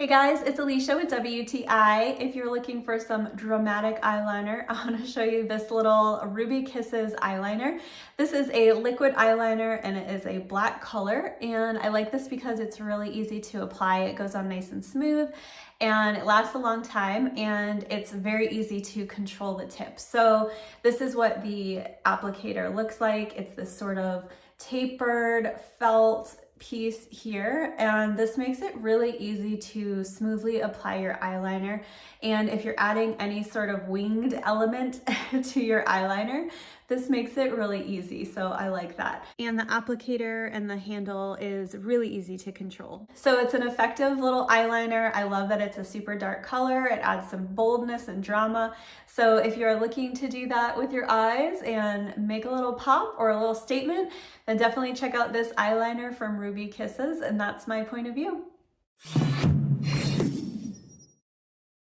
Hey guys, it's Alicia with WTI. If you're looking for some dramatic eyeliner, I want to show you this little Ruby Kisses eyeliner. This is a liquid eyeliner and it is a black color, and I like this because it's really easy to apply. It goes on nice and smooth and it lasts a long time, and it's very easy to control the tip. So this is what the applicator looks like. It's this sort of tapered felt piece here, and this makes it really easy to smoothly apply your eyeliner. And if you're adding any sort of winged element to your eyeliner, this makes it really easy, so I like that. And the applicator and the handle is really easy to control. So it's an effective little eyeliner. I love that it's a super dark color. It adds some boldness and drama. So if you're looking to do that with your eyes and make a little pop or a little statement, then definitely check out this eyeliner from Ruby Kisses, and that's my point of view.